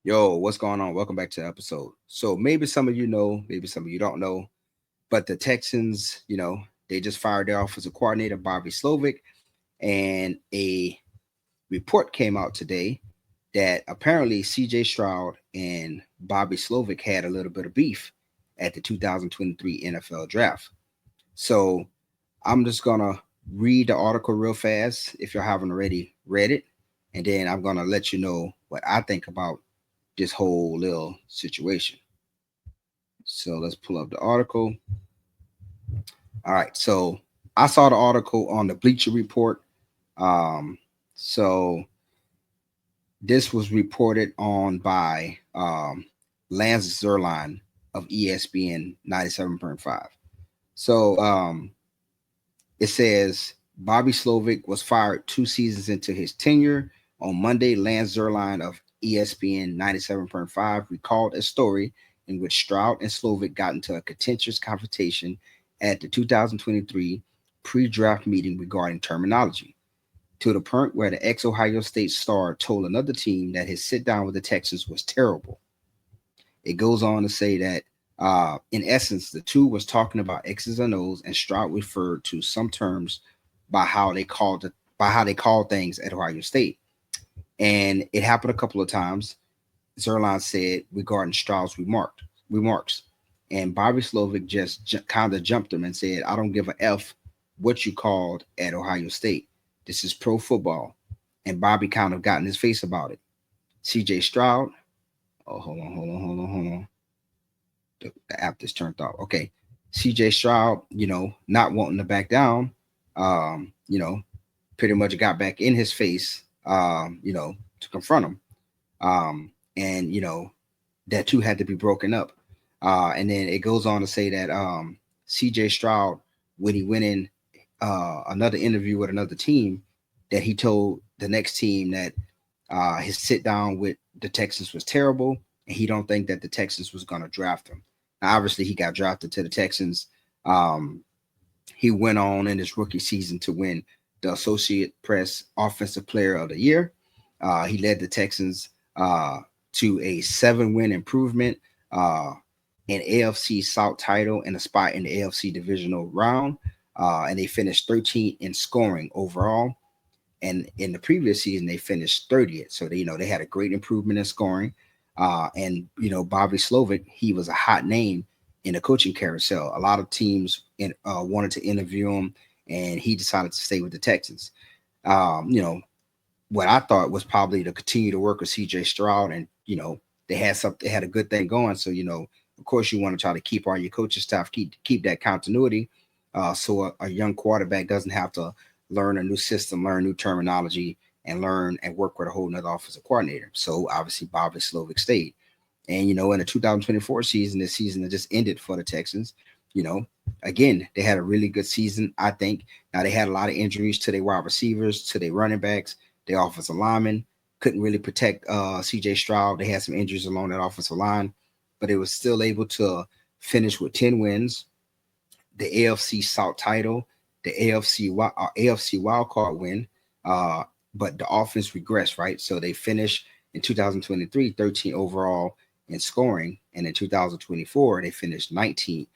Yo, what's going on? Welcome back to the episode. So maybe some of you know, maybe some of you don't know, but the Texans, they just fired their offensive coordinator, Bobby Slowik, and a report came out today that apparently CJ Stroud and Bobby Slowik had a little bit of beef at the 2023 NFL draft. So I'm just gonna read the article real fast if you haven't already read it, and then I'm gonna let you know what I think about this whole little situation. So let's pull up the article. All right. So I saw the article on the Bleacher Report. Um, so this was reported on by Lance Zerline of ESPN 97.5. So it says Bobby Slowik was fired 2 seasons into his tenure. On Monday, Lance Zerline of ESPN 97.5 recalled a story in which Stroud and Slowik got into a contentious confrontation at the 2023 pre-draft meeting regarding terminology, to the point where the ex-Ohio State star told another team that his sit-down with the Texans was terrible. It goes on to say that, in essence, the two was talking about X's and O's, and Stroud referred to some terms by how they called it, by how they called things at Ohio State, and it happened a couple of times. Zerline said regarding Stroud's remarks, and Bobby Slowik just kind of jumped him and said, "I don't give a f what you called at Ohio State. This is pro football." And Bobby kind of got in his face about it. C.J. Stroud. Oh, hold on. The app just turned off. Okay. CJ Stroud, not wanting to back down, um, you know, pretty much got back in his face, to confront him. And, that too had to be broken up. And then it goes on to say that CJ Stroud, when he went in another interview with another team, that he told the next team that his sit down with the Texans was terrible, and he don't think that the Texans was going to draft him. Now, obviously, he got drafted to the Texans. Um, he went on in his rookie season to win the Associate Press Offensive Player of the Year. He led the Texans to a 7-win improvement, uh, an AFC South title, and a spot in the AFC divisional round. And they finished 13th in scoring overall. And in the previous season, they finished 30th. So they had a great improvement in scoring. And Bobby Slowik, he was a hot name in the coaching carousel. A lot of teams wanted to interview him, and he decided to stay with the Texans. Um, you know, what I thought was probably to continue to work with CJ Stroud, and they had a good thing going. So of course, you want to try to keep all your coaching staff, keep that continuity, so a young quarterback doesn't have to learn a new system, learn new terminology, and learn and work with a whole nother offensive coordinator. So obviously, Bobby Slowik stayed. And in the 2024 season, this season that just ended for the Texans, you know, again, they had a really good season, I think. Now they had a lot of injuries to their wide receivers, to their running backs, their offensive linemen. Couldn't really protect CJ Stroud. They had some injuries along that offensive line, but it was still able to finish with 10 wins, the AFC South title, the AFC wild card win. But the offense regressed, right? So they finished in 2023 13 overall in scoring, and in 2024 they finished 19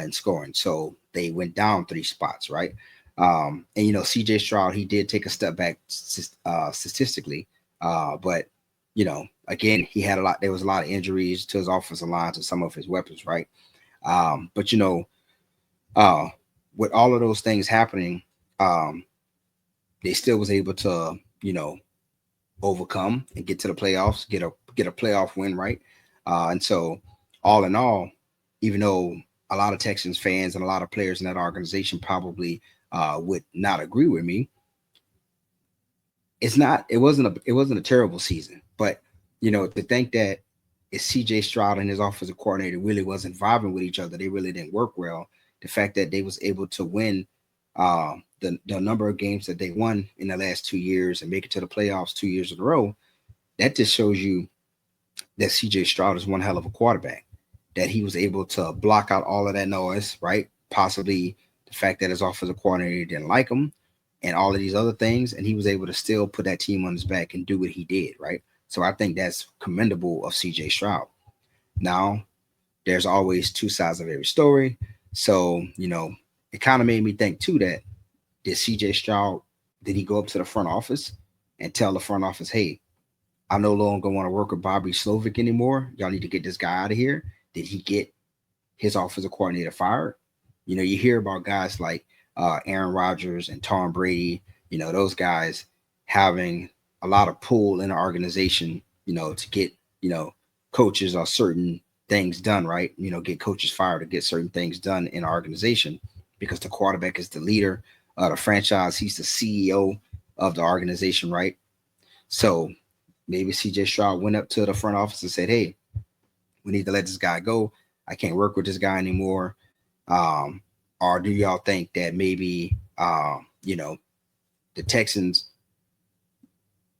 in scoring. So they went down 3 spots, right? And CJ Stroud, he did take a step back statistically, but again, he had a lot. There was a lot of injuries to his offensive line, to some of his weapons, right? But uh, with all of those things happening, um, they still was able to, overcome and get to the playoffs, get a playoff win, right? And so, all in all, even though a lot of Texans fans and a lot of players in that organization probably would not agree with me, it wasn't a terrible season. But to think that if CJ Stroud and his offensive coordinator really wasn't vibing with each other, they really didn't work well. The fact that they was able to win the number of games that they won in the last 2 years and make it to the playoffs 2 years in a row, that just shows you that CJ Stroud is one hell of a quarterback. That he was able to block out all of that noise, right? Possibly the fact that his offensive coordinator didn't like him and all of these other things, and he was able to still put that team on his back and do what he did, right? So I think that's commendable of CJ Stroud. Now, there's always two sides of every story. So, it kind of made me think too that did CJ Stroud, did he go up to the front office and tell the front office, hey, I no longer want to work with Bobby Slowik anymore. Y'all need to get this guy out of here. Did he get his offensive coordinator fired? You hear about guys like Aaron Rodgers and Tom Brady, those guys having a lot of pull in the organization, to get, coaches or certain things done, right? Get coaches fired to get certain things done in our organization because the quarterback is the leader of the franchise. He's the CEO of the organization, right? So maybe CJ Stroud went up to the front office and said, hey, we need to let this guy go. I can't work with this guy anymore. Or do y'all think that maybe, the Texans,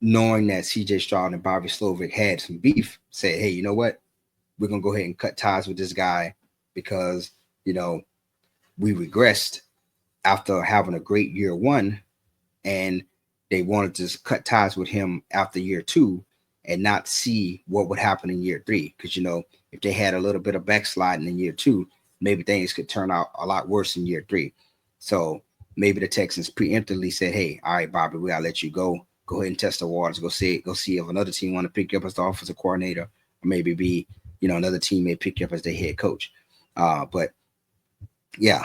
knowing that CJ Stroud and Bobby Slowik had some beef, said, hey, you know what? We're going to go ahead and cut ties with this guy because, we regressed after having a great year one, and they wanted to cut ties with him after year two and not see what would happen in year three. Because, if they had a little bit of backsliding in year two, maybe things could turn out a lot worse in year three. So maybe the Texans preemptively said, hey, all right, Bobby, we got to let you go. Go ahead and test the waters. Go see if another team want to pick you up as the offensive coordinator, or maybe be, another team may pick you up as their head coach. But yeah,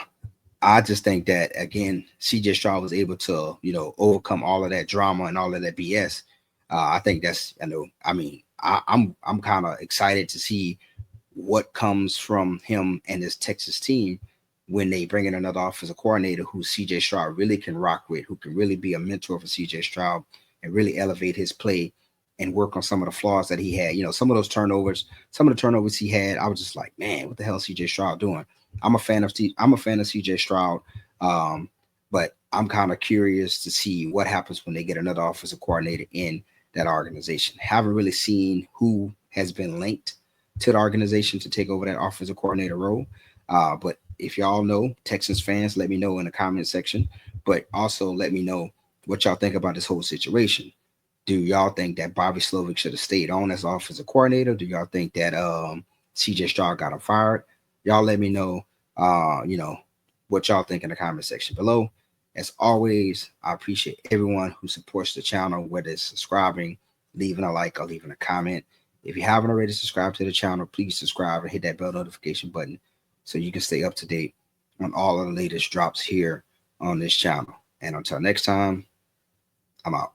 I just think that, again, CJ Stroud was able to, overcome all of that drama and all of that BS. I think that's, I'm kind of excited to see what comes from him and his Texas team when they bring in another offensive coordinator who CJ Stroud really can rock with, who can really be a mentor for CJ Stroud and really elevate his play and work on some of the flaws that he had. Some of the turnovers he had, I was just like, man, what the hell is CJ Stroud doing? I'm a fan of CJ Stroud, but I'm kind of curious to see what happens when they get another offensive coordinator in that organization. Haven't really seen who has been linked to the organization to take over that offensive coordinator role. But if y'all know, Texans fans, let me know in the comment section. But also let me know what y'all think about this whole situation. Do y'all think that Bobby Slowik should have stayed on as offensive coordinator? Do y'all think that CJ Stroud got him fired? Y'all let me know, what y'all think in the comment section below. As always, I appreciate everyone who supports the channel, whether it's subscribing, leaving a like, or leaving a comment. If you haven't already subscribed to the channel, please subscribe and hit that bell notification button so you can stay up to date on all of the latest drops here on this channel. And until next time, I'm out.